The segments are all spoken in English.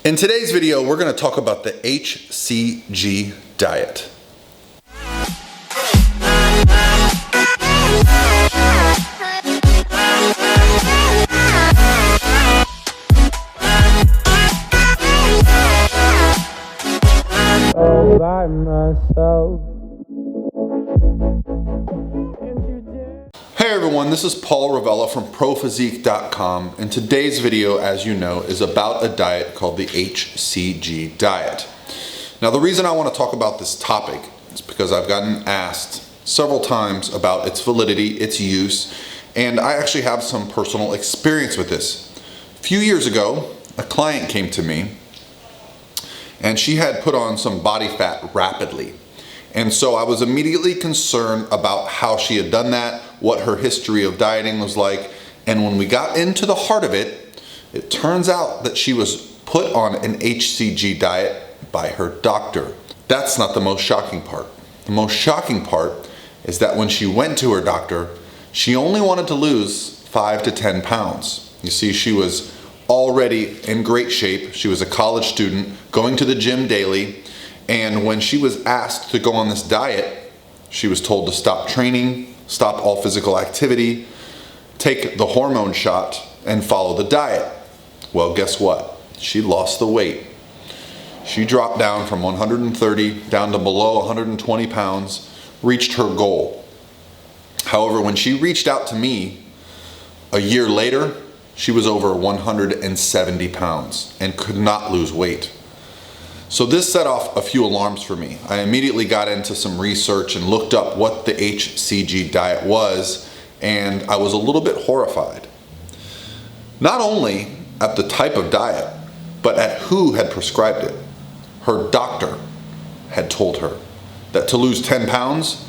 In today's video, we're going to talk about the HCG diet. All by myself. Hey everyone, this is Paul Ravella from ProPhysique.com, and today's video, as you know, is about a diet called the HCG diet. Now, the reason I want to talk about this topic is because I've gotten asked several times about its validity, its use, and I actually have some personal experience with this. A few years ago, a client came to me and she had put on some body fat rapidly. And so I was immediately concerned about how she had done that, what her history of dieting was like. And when we got into the heart of it, it turns out that she was put on an HCG diet by her doctor. That's not the most shocking part. The most shocking part is that when she went to her doctor, she only wanted to lose 5 to 10 pounds. You see, she was already in great shape. She was a college student, going to the gym daily. And when she was asked to go on this diet, she was told to stop training, stop all physical activity, take the hormone shot, and follow the diet. Well, guess what? She lost the weight. She dropped down from 130 down to below 120 pounds, reached her goal. However, when she reached out to me a year later, she was over 170 pounds and could not lose weight. So this set off a few alarms for me. I immediately got into some research and looked up what the HCG diet was, and I was a little bit horrified. Not only at the type of diet, but at who had prescribed it. Her doctor had told her that to lose 10 pounds,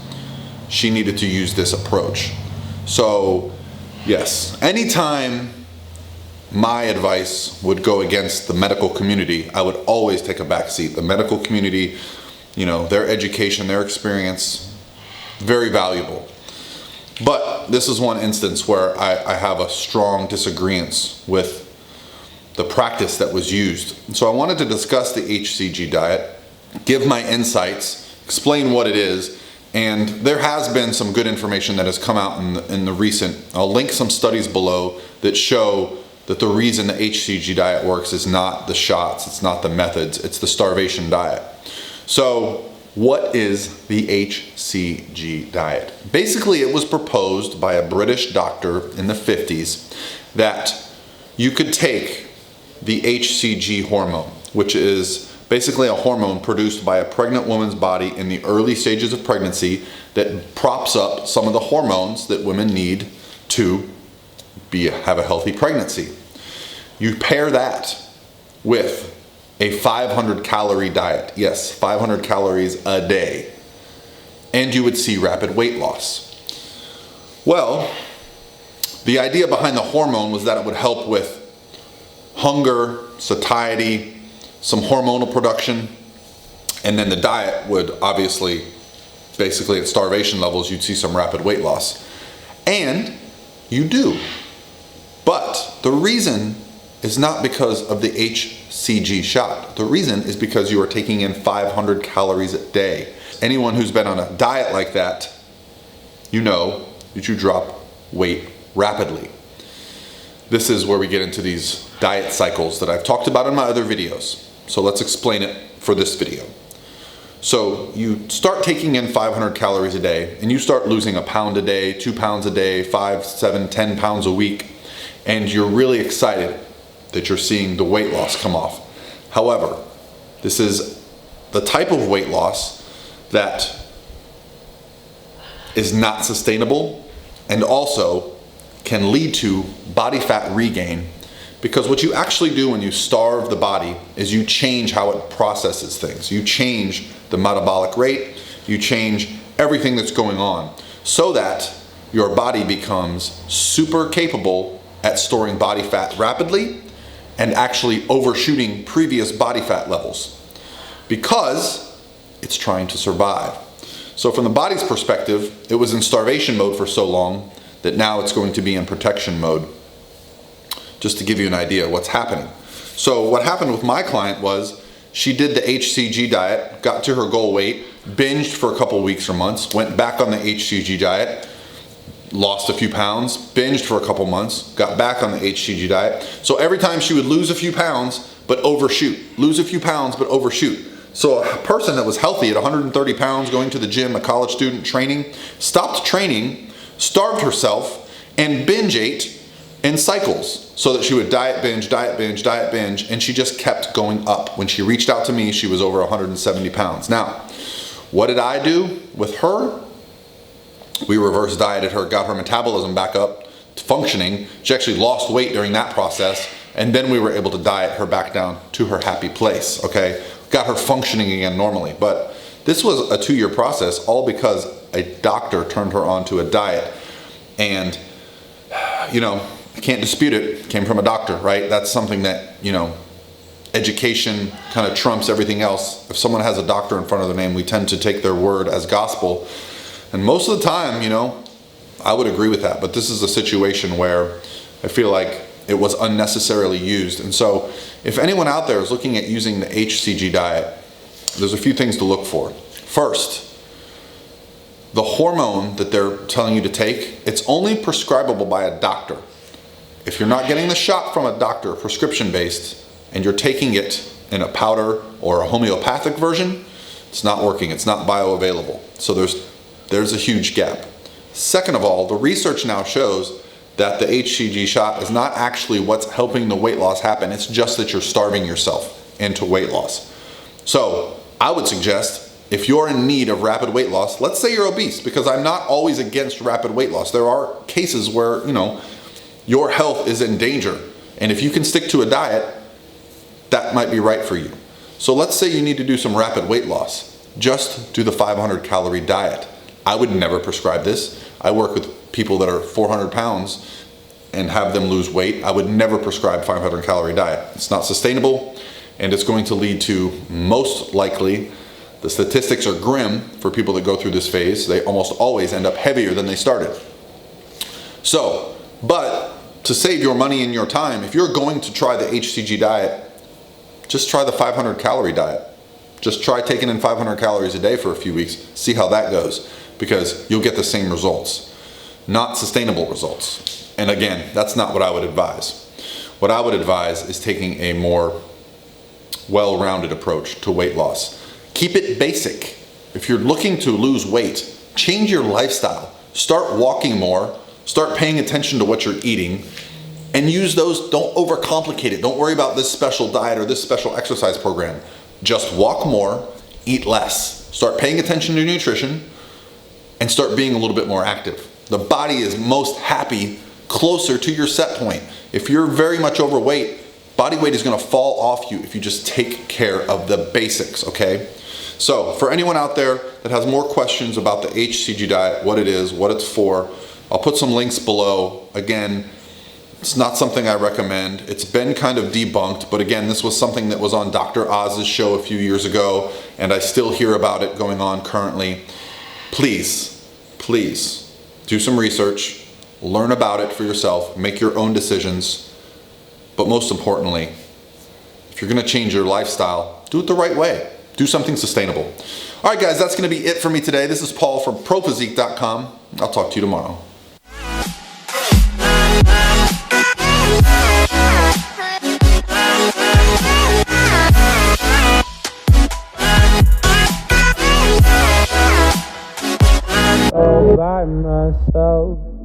she needed to use this approach. So yes, anytime my advice would go against the medical community, I would always take a back seat. The medical community, their education, their experience, very valuable. But this is one instance where I have a strong disagreement with the practice that was used. So I wanted to discuss the HCG diet, give my insights, explain what it is, and there has been some good information that has come out in the recent, I'll link some studies below that show that the reason the HCG diet works is not the shots, it's not the methods, it's the starvation diet. So what is the HCG diet? Basically, it was proposed by a British doctor in the 50s that you could take the HCG hormone, which is basically a hormone produced by a pregnant woman's body in the early stages of pregnancy that props up some of the hormones that women need to have a healthy pregnancy. You pair that with a 500 calorie diet. Yes, 500 calories a day. And you would see rapid weight loss. Well, the idea behind the hormone was that it would help with hunger, satiety, some hormonal production, and then the diet would obviously, basically at starvation levels, you'd see some rapid weight loss. And you do. But the reason is not because of the HCG shot. The reason is because you are taking in 500 calories a day. Anyone who's been on a diet like that, you know that you drop weight rapidly. This is where we get into these diet cycles that I've talked about in my other videos. So let's explain it for this video. So you start taking in 500 calories a day and you start losing a pound a day, 2 pounds a day, 5, 7, 10 pounds a week. And you're really excited that you're seeing the weight loss come off. However, this is the type of weight loss that is not sustainable and also can lead to body fat regain, because what you actually do when you starve the body is you change how it processes things. You change the metabolic rate, you change everything that's going on so that your body becomes super capable at storing body fat rapidly and actually overshooting previous body fat levels because it's trying to survive. So from the body's perspective, it was in starvation mode for so long that now it's going to be in protection mode. Just to give you an idea of what's happening. So what happened with my client was she did the HCG diet, got to her goal weight, binged for a couple weeks or months, went back on the HCG diet, lost a few pounds, binged for a couple months, got back on the HCG diet. So every time she would lose a few pounds, but overshoot, lose a few pounds, but overshoot. So a person that was healthy at 130 pounds, going to the gym, a college student training, stopped training, starved herself, and binge ate in cycles, so that she would diet binge, diet binge, diet binge, and she just kept going up. When she reached out to me, she was over 170 pounds. Now, what did I do with her? We reverse dieted her, got her metabolism back up to functioning. She actually lost weight during that process, and then we were able to diet her back down to her happy place, okay? Got her functioning again normally. But this was a 2-year process, all because a doctor turned her on to a diet. And, you know, I can't dispute it. It came from a doctor, right? That's something that, you know, education kind of trumps everything else. If someone has a doctor in front of their name, we tend to take their word as gospel. And most of the time, you know, I would agree with that. But this is a situation where I feel like it was unnecessarily used. And so if anyone out there is looking at using the HCG diet, there's a few things to look for. First, the hormone that they're telling you to take, it's only prescribable by a doctor. If you're not getting the shot from a doctor, prescription-based, and you're taking it in a powder or a homeopathic version, it's not working, it's not bioavailable. So there's a huge gap. Second of all, the research now shows that the HCG shot is not actually what's helping the weight loss happen, it's just that you're starving yourself into weight loss. So I would suggest, if you're in need of rapid weight loss, let's say you're obese, because I'm not always against rapid weight loss. There are cases where, you know, your health is in danger. And if you can stick to a diet, that might be right for you. So let's say you need to do some rapid weight loss. Just do the 500 calorie diet. I would never prescribe this. I work with people that are 400 pounds and have them lose weight. I would never prescribe 500 calorie diet. It's not sustainable, and it's going to lead to, most likely, the statistics are grim for people that go through this phase. They almost always end up heavier than they started. So, but to save your money and your time, if you're going to try the HCG diet, just try the 500 calorie diet. Just try taking in 500 calories a day for a few weeks, see how that goes, because you'll get the same results, not sustainable results. And again, that's not what I would advise. What I would advise is taking a more well-rounded approach to weight loss. Keep it basic. If you're looking to lose weight, change your lifestyle. Start walking more, start paying attention to what you're eating, and use those. Don't overcomplicate it. Don't worry about this special diet or this special exercise program. Just walk more, eat less. Start paying attention to nutrition, and start being a little bit more active. The body is most happy closer to your set point. If you're very much overweight, body weight is gonna fall off you if you just take care of the basics, okay? So for anyone out there that has more questions about the HCG diet, what it is, what it's for, I'll put some links below. Again, it's not something I recommend. It's been kind of debunked, but again, this was something that was on Dr. Oz's show a few years ago, and I still hear about it going on currently. Please, please do some research, learn about it for yourself, make your own decisions, but most importantly, if you're gonna change your lifestyle, do it the right way. Do something sustainable. All right, guys, that's gonna be it for me today. This is Paul from prophysique.com. I'll talk to you tomorrow. All by myself.